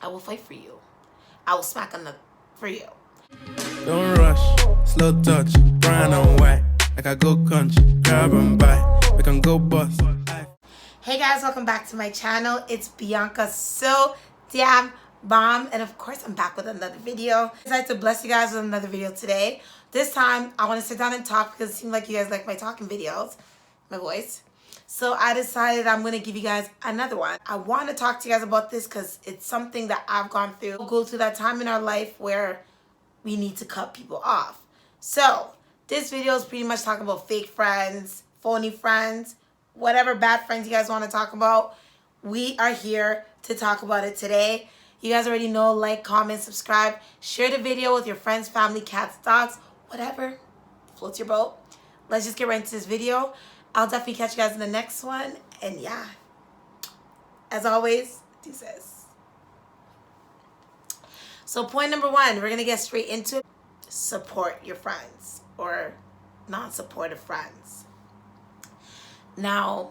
I will fight for you. I will smack on the for you. Don't rush, slow touch, brown and white. Like I go country, grab and buy. We can go bust. Hey guys, welcome back to my channel. It's Bianca So Damn Bomb, and of course I'm back with another video. I decided to bless you guys with another video today. This time I want to sit down and talk because it seems like you guys like my talking videos, my voice. So I decided I'm going to give you guys another one. I want to talk to you guys about this because it's something that I've gone through. We'll go through that time in our life where we need to cut people off. So this video is pretty much talking about fake friends, phony friends, whatever bad friends you guys want to talk about. We are here to talk about it today. You guys already know, like, comment, subscribe, share the video with your friends, family, cats, dogs, whatever floats your boat. Let's just get right into this video. I'll definitely catch you guys in the next one. And yeah, as always, deuces. So point number one, we're going to get straight into it. Support your friends or non-supportive friends. Now,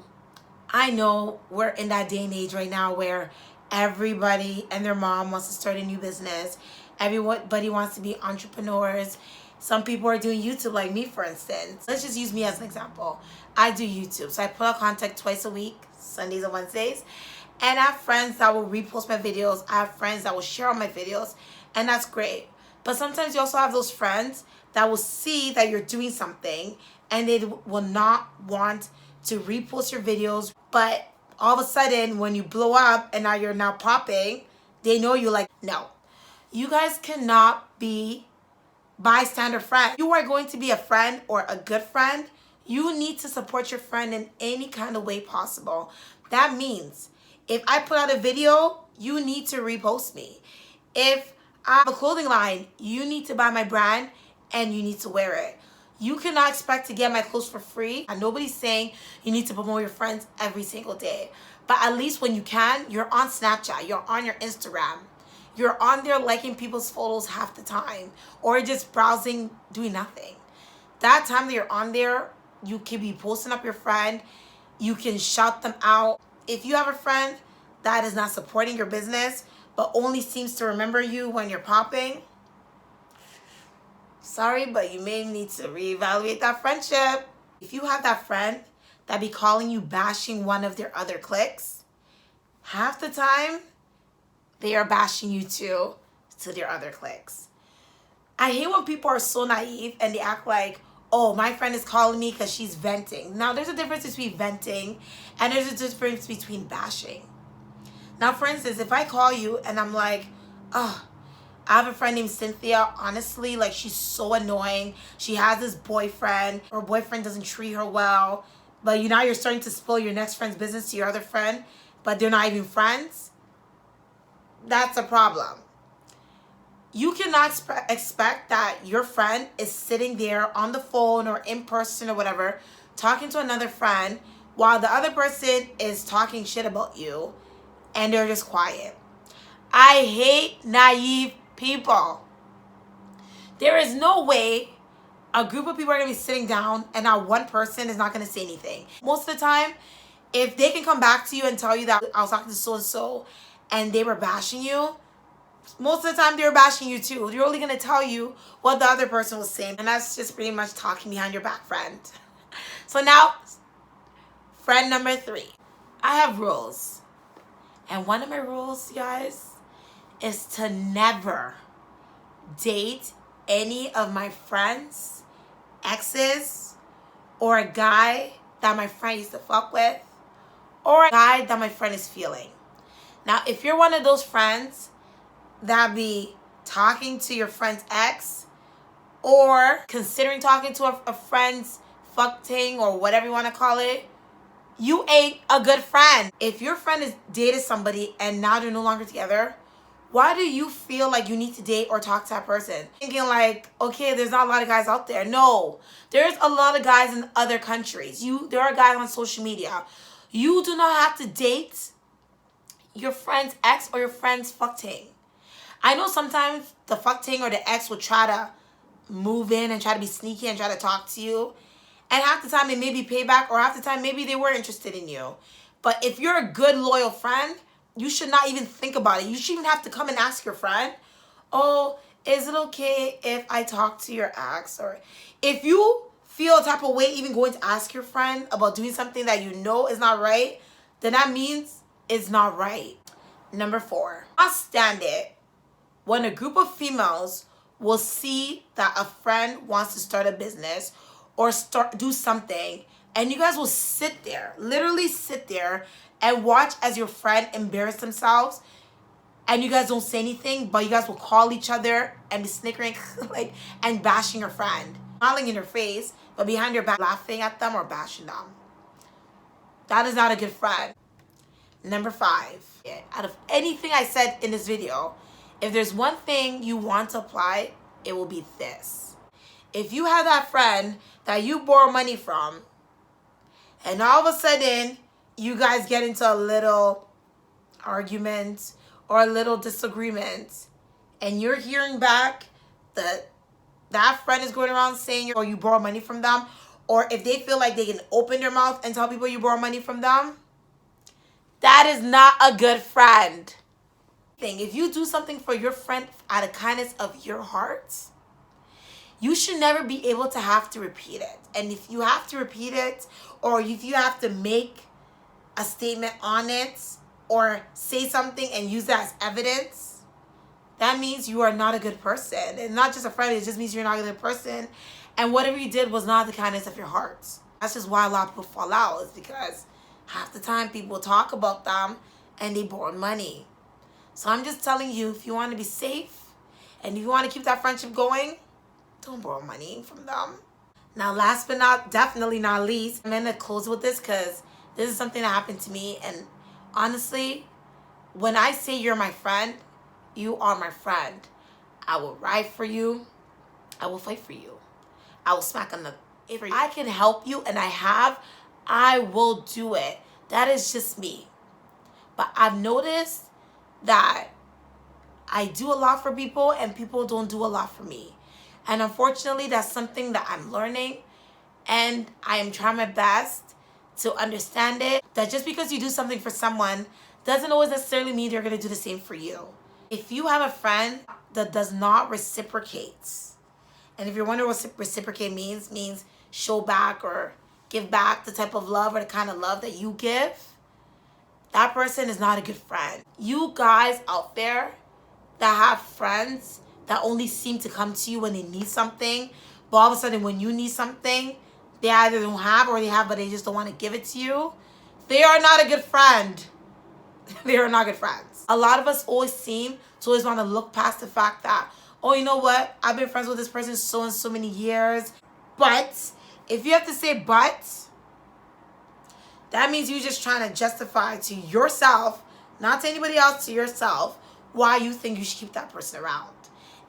I know we're in that day and age right now where everybody and their mom wants to start a new business. Everybody wants to be entrepreneurs. Some people are doing YouTube, like me, for instance. Let's just use me as an example. I do YouTube. So I put out content twice a week, Sundays and Wednesdays. And I have friends that will repost my videos. I have friends that will share on my videos. And that's great. But sometimes you also have those friends that will see that you're doing something and they will not want to repost your videos. But all of a sudden, when you blow up and now you're now popping, they know you like, no. You guys cannot be bystander friend. You are going to be a friend or a good friend. You need to support your friend in any kind of way possible. That means if I put out a video, you need to repost me. If I have a clothing line, you need to buy my brand and you need to wear it. You cannot expect to get my clothes for free. And nobody's saying you need to promote your friends every single day. But at least when you can, you're on Snapchat, you're on your Instagram. You're on there liking people's photos half the time or just browsing, doing nothing. That time that you're on there, you can be posting up your friend. You can shout them out. If you have a friend that is not supporting your business but only seems to remember you when you're popping, sorry, but you may need to reevaluate that friendship. If you have that friend that be calling you bashing one of their other cliques, half the time, they are bashing you too to their other cliques. I hate when people are so naive and they act like, oh, my friend is calling me because she's venting. Now, there's a difference between venting and there's a difference between bashing. Now, for instance, if I call you and I'm like, oh, I have a friend named Cynthia. Honestly, like, she's so annoying. She has this boyfriend. Her boyfriend doesn't treat her well. But now you're starting to spill your next friend's business to your other friend, but they're not even friends. That's a problem. You cannot expect that your friend is sitting there on the phone or in person or whatever, talking to another friend while the other person is talking shit about you and they're just quiet. I hate naive people. There is no way a group of people are going to be sitting down and not one person is not going to say anything. Most of the time, if they can come back to you and tell you that I was talking to so-and-so and they were bashing you, most of the time they were bashing you too. They're only going to tell you what the other person was saying. And that's just pretty much talking behind your back, friend. So now, friend number 3. I have rules. And one of my rules, guys, is to never date any of my friends, exes, or a guy that my friend used to fuck with, or a guy that my friend is feeling. Now, if you're one of those friends that be talking to your friend's ex or considering talking to a friend's fuck ting or whatever you want to call it, you ain't a good friend. If your friend has dated somebody and now they're no longer together, why do you feel like you need to date or talk to that person? Thinking like, okay, there's not a lot of guys out there. No, there's a lot of guys in other countries. There are guys on social media. You do not have to date your friend's ex or your friend's fuck ting. I know sometimes the fuck ting or the ex will try to move in and try to be sneaky and try to talk to you. And half the time it may be payback, or half the time maybe they were interested in you. But if you're a good, loyal friend, you should not even think about it. You shouldn't even have to come and ask your friend, oh, is it okay if I talk to your ex? Or if you feel a type of way even going to ask your friend about doing something that you know is not right, then that means it's not right. Number 4, I stand it when a group of females will see that a friend wants to start a business or do something, and you guys will sit there, literally sit there and watch as your friend embarrass themselves, and you guys don't say anything, but you guys will call each other and be snickering like and bashing your friend, smiling in her face, but behind your back laughing at them or bashing them. That is not a good friend. Number 5, out of anything I said in this video, if there's one thing you want to apply, it will be this. If you have that friend that you borrow money from, and all of a sudden you guys get into a little argument or a little disagreement, and you're hearing back that that friend is going around saying or you borrow money from them, or if they feel like they can open their mouth and tell people you borrow money from them, that is not a good friend. If you do something for your friend out of kindness of your heart, you should never be able to have to repeat it. And if you have to repeat it, or if you have to make a statement on it or say something and use that as evidence, that means you are not a good person. And not just a friend, it just means you're not a good person. And whatever you did was not the kindness of your heart. That's just why a lot of people fall out, is because half the time people talk about them and they borrow money. So I'm just telling you, if you want to be safe and if you want to keep that friendship going, don't borrow money from them. Now, last but definitely not least, I'm going to close with this because this is something that happened to me. And honestly, when I say you're my friend, you are my friend. I will ride for you. I will fight for you. I will smack on the... If I can help you, and I will do it. That is just me. But I've noticed that I do a lot for people and people don't do a lot for me. And unfortunately, that's something that I'm learning, and I am trying my best to understand it. That just because you do something for someone doesn't always necessarily mean they're going to do the same for you. If you have a friend that does not reciprocate, and if you're wondering what reciprocate means show back or give back the type of love or the kind of love that you give, that person is not a good friend. You guys out there that have friends that only seem to come to you when they need something, but all of a sudden when you need something, they either don't have or they have, but they just don't want to give it to you, they are not a good friend. They are not good friends. A lot of us always seem to always want to look past the fact that, oh, you know what? I've been friends with this person so and so many years. But if you have to say but, that means you're just trying to justify to yourself, not to anybody else, to yourself, why you think you should keep that person around.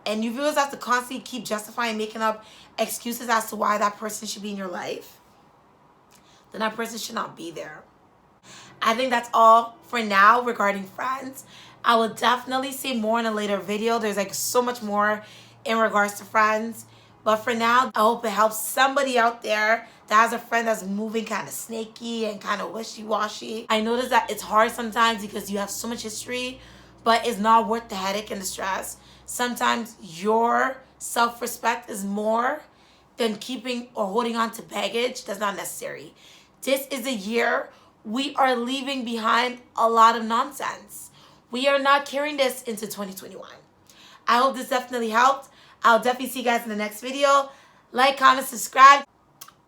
And you always have to constantly keep justifying, making up excuses as to why that person should be in your life, then that person should not be there. I think that's all for now regarding friends. I will definitely say more in a later video. There's like so much more in regards to friends. But for now, I hope it helps somebody out there that has a friend that's moving kind of snaky and kind of wishy-washy. I notice that it's hard sometimes because you have so much history, but it's not worth the headache and the stress. Sometimes your self-respect is more than keeping or holding on to baggage that's not necessary. This is a year we are leaving behind a lot of nonsense. We are not carrying this into 2021. I hope this definitely helped. I'll definitely see you guys in the next video. Like, comment, subscribe.